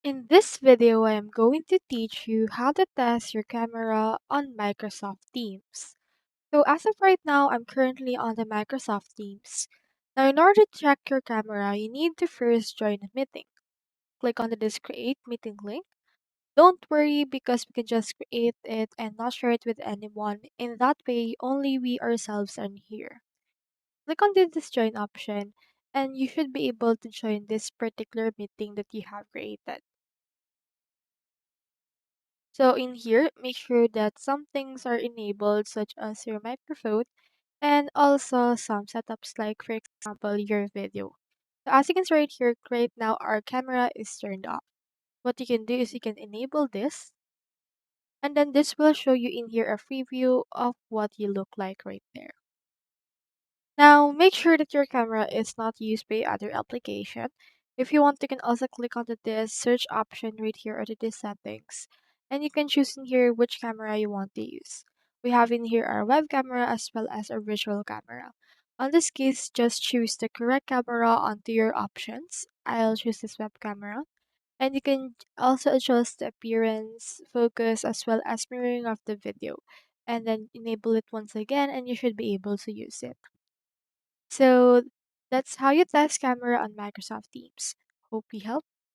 In this video, I am going to teach you how to test your camera on Microsoft Teams. So as of right now, I'm currently on the Microsoft Teams. Now, in order to check your camera, you need to first join a meeting. Click on this Create Meeting link. Don't worry because we can just create it and not share it with anyone. In that way, only we ourselves are here. Click on this Join option and you should be able to join this particular meeting that you have created. So in here, make sure that some things are enabled such as your microphone and also some setups like for example your video. So as you can see right here, right now our camera is turned off. What you can do is you can enable this and then this will show you in here a preview of what you look like right there. Now make sure that your camera is not used by other application. If you want, you can also click onto this search option right here under the settings. And you can choose in here which camera you want to use. We have in here our web camera as well as our visual camera. On this case, just choose the correct camera onto your options. I'll choose this web camera. And you can also adjust the appearance, focus, as well as mirroring of the video. And then enable it once again and you should be able to use it. So that's how you test camera on Microsoft Teams. Hope we helped.